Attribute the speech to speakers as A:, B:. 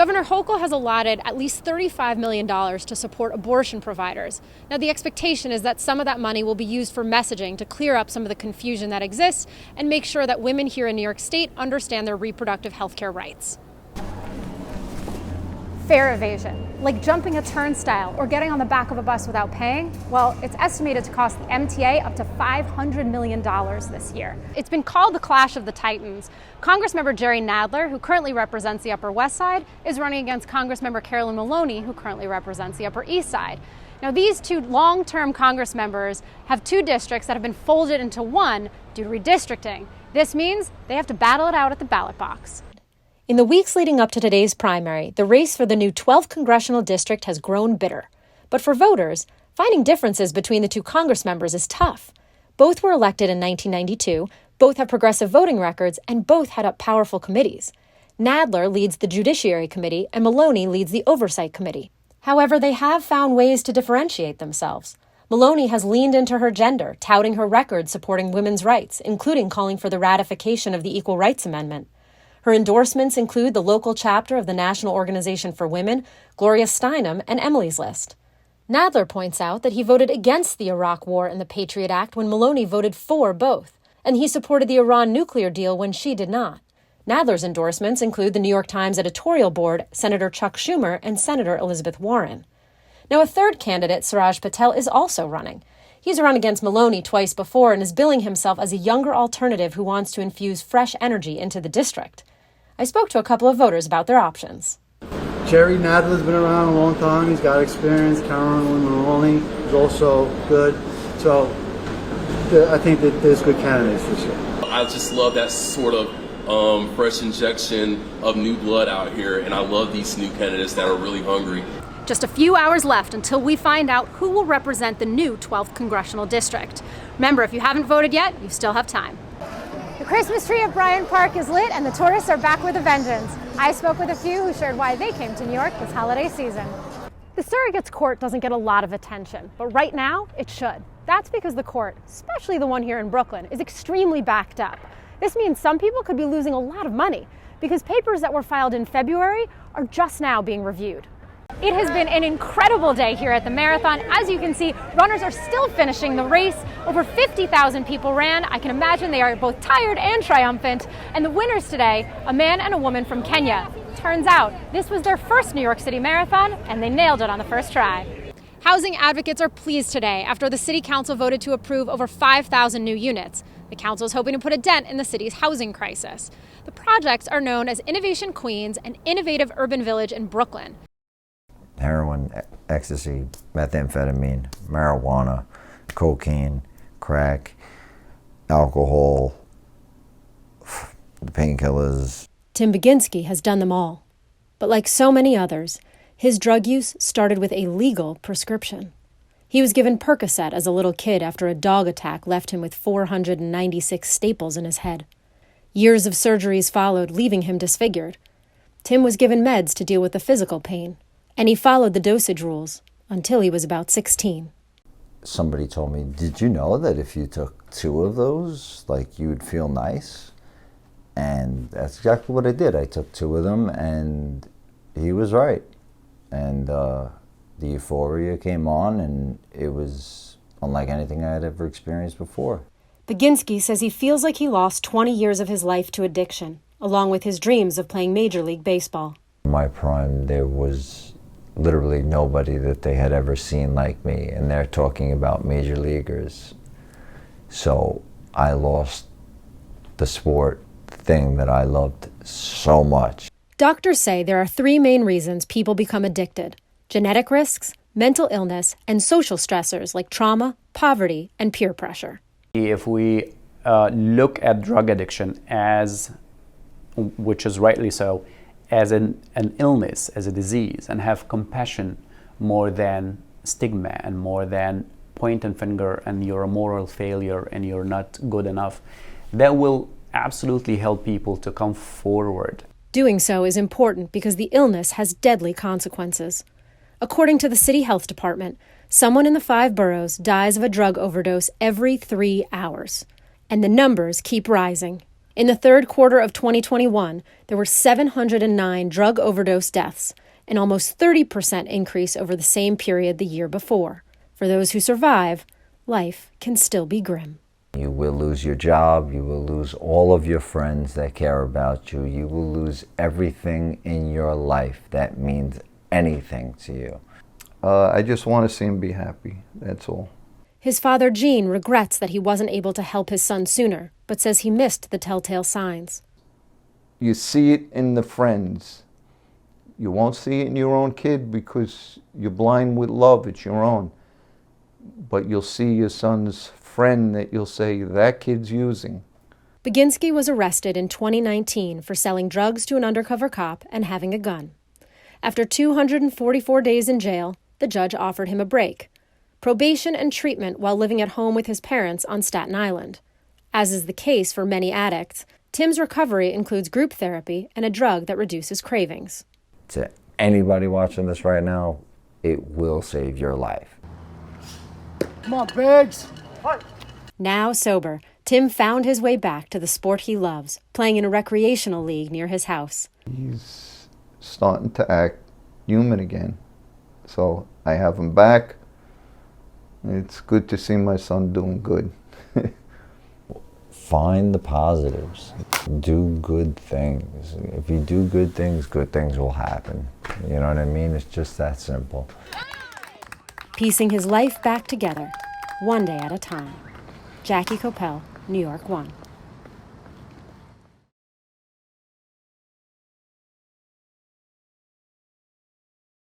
A: Governor Hochul has allotted at least $35 million to support abortion providers. Now, the expectation is that some of that money will be used for messaging to clear up some of the confusion that exists and make sure that women here in New York State understand their reproductive health care rights. Fare evasion, like jumping a turnstile or getting on the back of a bus without paying, well, it's estimated to cost the MTA up to $500 million this year. It's been called the Clash of the Titans. Congressmember Jerry Nadler, who currently represents the Upper West Side, is running against Congressmember Carolyn Maloney, who currently represents the Upper East Side. Now, these two long-term Congress members have two districts that have been folded into one due to redistricting. This means they have to battle it out at the ballot box. In the weeks leading up to today's primary, the race for the new 12th congressional district has grown bitter. But for voters, finding differences between the two Congress members is tough. Both were elected in 1992, both have progressive voting records, and both head up powerful committees. Nadler leads the Judiciary Committee, and Maloney leads the Oversight Committee. However, they have found ways to differentiate themselves. Maloney has leaned into her gender, touting her record supporting women's rights, including calling for the ratification of the Equal Rights Amendment. Her endorsements include the local chapter of the National Organization for Women, Gloria Steinem, and Emily's List. Nadler points out that he voted against the Iraq War and the Patriot Act when Maloney voted for both, and he supported the Iran nuclear deal when she did not. Nadler's endorsements include the New York Times editorial board, Senator Chuck Schumer, and Senator Elizabeth Warren. Now, a third candidate, Suraj Patel, is also running. He's run against Maloney twice before and is billing himself as a younger alternative who wants to infuse fresh energy into the district. I spoke to a couple of voters about their options.
B: Jerry Nadler's been around a long time. He's got experience. Carolyn Maloney is also good. So I think that there's good candidates this year.
C: I just love that sort of fresh injection of new blood out here, and I love these new candidates that are really hungry.
A: Just a few hours left until we find out who will represent the new 12th congressional district. Remember, if you haven't voted yet, you still have time. The Christmas tree at Bryant Park is lit and the tourists are back with a vengeance. I spoke with a few who shared why they came to New York this holiday season. The surrogates court doesn't get a lot of attention, but right now it should. That's because the court, especially the one here in Brooklyn, is extremely backed up. This means some people could be losing a lot of money because papers that were filed in February are just now being reviewed. It has been an incredible day here at the marathon. As you can see, runners are still finishing the race. Over 50,000 people ran. I can imagine they are both tired and triumphant. And the winners today, a man and a woman from Kenya. Turns out this was their first New York City marathon, and they nailed it on the first try. Housing advocates are pleased today after the city council voted to approve over 5,000 new units. The council is hoping to put a dent in the city's housing crisis. The projects are known as Innovation Queens and Innovative Urban Village in Brooklyn.
D: Heroin, ecstasy, methamphetamine, marijuana, cocaine, crack, alcohol, the painkillers.
A: Tim Baginski has done them all. But like so many others, his drug use started with a legal prescription. He was given Percocet as a little kid after a dog attack left him with 496 staples in his head. Years of surgeries followed, leaving him disfigured. Tim was given meds to deal with the physical pain, and he followed the dosage rules until he was about 16.
D: Somebody told me, did you know that if you took 2 of those, you would feel nice? And that's exactly what I did. I took 2 of them, and he was right. And the euphoria came on, and it was unlike anything I had ever experienced before.
A: Baginski says he feels like he lost 20 years of his life to addiction, along with his dreams of playing Major League Baseball.
D: In my prime, there was literally nobody that they had ever seen like me, and they're talking about major leaguers. So I lost the sport thing that I loved so much.
A: Doctors say there are 3 main reasons people become addicted: genetic risks, mental illness, and social stressors like trauma, poverty, and peer pressure.
E: If we look at drug addiction as, which is rightly so, as an illness, as a disease, and have compassion more than stigma and more than point and finger and you're a moral failure and you're not good enough, that will absolutely help people to come forward.
A: Doing so is important because the illness has deadly consequences. According to the City Health Department, someone in the 5 boroughs dies of a drug overdose every 3 hours, and the numbers keep rising.
F: In the third quarter of 2021, there were 709 drug overdose deaths, an almost 30% increase over the same period the year before. For those who survive, life can still be grim.
D: You will lose your job, you will lose all of your friends that care about you, you will lose everything in your life that means anything to you.
G: I just want to see him be happy, that's all.
F: His father, Gene, regrets that he wasn't able to help his son sooner, but says he missed the telltale signs.
G: You see it in the friends. You won't see it in your own kid because you're blind with love, it's your own. But you'll see your son's friend that you'll say, that kid's using.
F: Baginski was arrested in 2019 for selling drugs to an undercover cop and having a gun. After 244 days in jail, the judge offered him a break. Probation and treatment while living at home with his parents on Staten Island. As is the case for many addicts, Tim's recovery includes group therapy and a drug that reduces cravings.
D: To anybody watching this right now, it will save your life.
B: Come on, Biggs.
F: Now sober, Tim found his way back to the sport he loves, playing in a recreational league near his house.
G: He's starting to act human again. So I have him back. It's good to see my son doing good.
D: Find the positives. Do good things. If you do good things will happen. You know what I mean? It's just that simple.
F: Piecing his life back together, one day at a time. Jackie Koppell, New York 1.